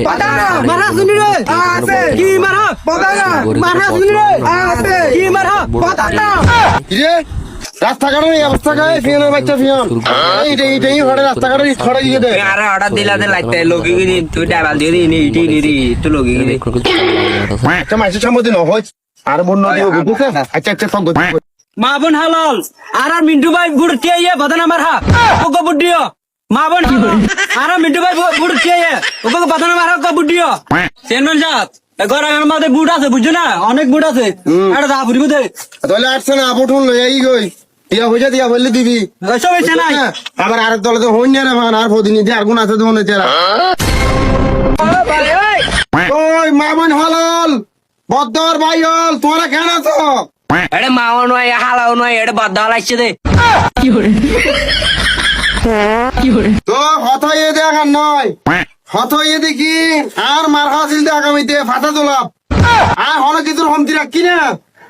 বাদানা মারা শুনি রে আছে কি মারা বাদানা মারা শুনি রে আছে কি মারা বাদানা কিরে রাস্তাঘাটের এই অবস্থা গায়ে ফিয়ানের বাচ্চা ফিয়ান এইটাই হড়ে রাস্তাঘাটের খড়ে দিয়ে দে আরে অর্ডার দিলাতে লাগতে লোকে গিয়ে তুই ডাবাল দিয়ে দিই ইটি দিদি তুই লোকে গিয়ে একটা মাসের সম্মতি ন হয় আর বোন নদী বুঝছে আচ্ছা আচ্ছা সব মা বোন হালাল আর মিন্টু ভাই বুড়তে ইয়ে বাদানা মারা ওকে বুড়িও মা বোন আর মিন্টু ভাই বুড়তে ইয়ে ওকে বাদানা মারা ওকে বুড়িও চেয়ারম্যান সাহেব ঘরের মধ্যে বুট আছে বুঝছো না অনেক বুট আছে একটা দা ফুরিব দে তাহলে আসছে না বুটুন লই এই গই দিয়া হইছে দিয়া বললি দিবি সব এসে নাই আবার আরেক দলে তো হইন না মান আর প্রতিনিধি দিয়ে আর গুণ আছে তো মনে চেরা ওই মা বোন হালাল বদ্দর ভাই হল তোরা কেন আছো এটা মাও নয় হালাও নয় এটা বাদ লাগছে দে তো হত হয়ে দেখার নয় হত হয়ে দেখি আর মার হাসিল দে আগামীতে ফাটা জলাপ আর হলো কিছুর হমতি রাখি না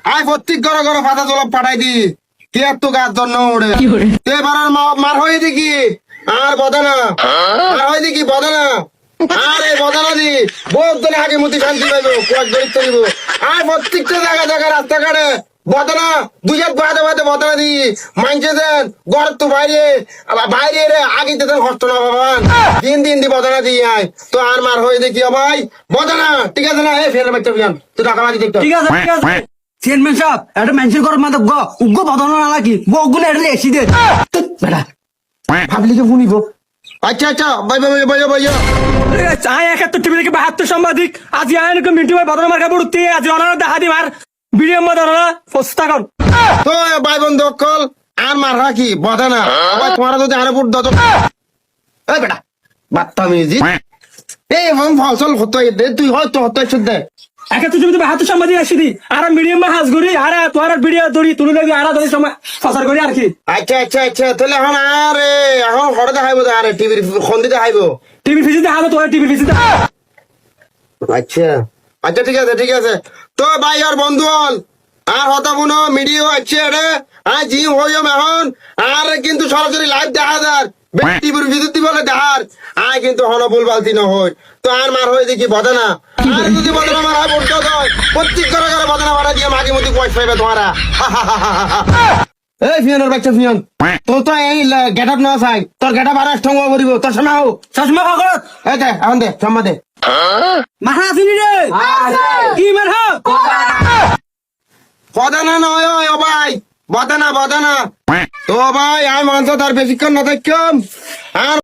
আয় প্রত্যেক ঘরে ঘরে ফাটা জলাপ পাঠাই দি কে তো গাছ জন্য ওড়ে এবার আর মার হয়ে দেখি আর বদানা আর হয় দেখি বদানা আর এই বদানা দি বহুত দিন আগে মতি শান্তি পাইব কুয়ার দরিদ্র দিব আর প্রত্যেকটা জায়গা রাস্তাঘাটে বদনা দুজাত বাদে বাদে বদনা দি মানছে দেন ঘর তো বাইরে বাইরে রে আগে তো কষ্ট না বাবান দিন দি বদনা দি আয় তো আর মার হয়ে দেখি ভাই বদনা ঠিক আছে না এ ফের বাচ্চা বিয়ান তুই টাকা লাগি দেখতে ঠিক আছে চেয়ারম্যান সাহেব একটা মেনশন করার মাথা উগ্র বাদানো না লাগি বগুলো এটা এসি দে বেটা ভাবলি যে শুনিব আচ্ছা আচ্ছা ভাই চাই 71 টিভি থেকে 72 সাংবাদিক আজ আয়নকে মিন্টু ভাই বাদানো মার্কা বুড়তে আজ অনারা দেখা দি মার ভিডিও মধ্যে অনারা পোস্ট কর তো ভাই বন্ধু অকল আর মার রাখি বদনা আবার তোমারা যদি আরে বুট দত এই বেটা বাত্তামিজি এই হম ফসল হতই দে তুই হয়তো হতই শুদ্ধ 71 টিভি থেকে 72 সাংবাদিক আসি দি আর মিডিয়াম মা হাজ করি আর তোর ভিডিও দড়ি তুলে লাগি আর দড়ি সময় প্রচার করি আর কি আচ্ছা তাহলে এখন আরে এখন হড়ে দেখাইবো আরে টিভির খন্দি দেখাইবো টিভি ফিজিতে হাতে তোর টিভি ফিজিতে আচ্ছা ঠিক আছে তো ভাই আর বন্ধু হল আর হতা বুনো মিডিয়া আছে রে আর জিম হইও এখন আর কিন্তু সরাসরি লাইভ দেখা যার টিভির বিদ্যুৎ বলে দেখার আয় কিন্তু হন বল বালতি না হয় তো আর মার হয়ে দেখি বদনা আর যদি বদনা মার হয় বলতো হয় প্রত্যেক করে বদনা মারা দিয়ে মাঝে মধ্যে পয়সা পাইবে তোমারা এই ফিয়ানের বাচ্চা ফিয়ান তোর তো এই গেট আপ না চাই তোর গেট আপ আর ঠঙ্গ করিব তোর সময় হোক চশমা কাগজ এই দে এখন দে সম্মা দে মারা আসিনি রে কি মারা বদনা নয় ও ভাই বদনা তো ভাই আমি মানছো তার বেশিক্ষণ না দেখলাম আর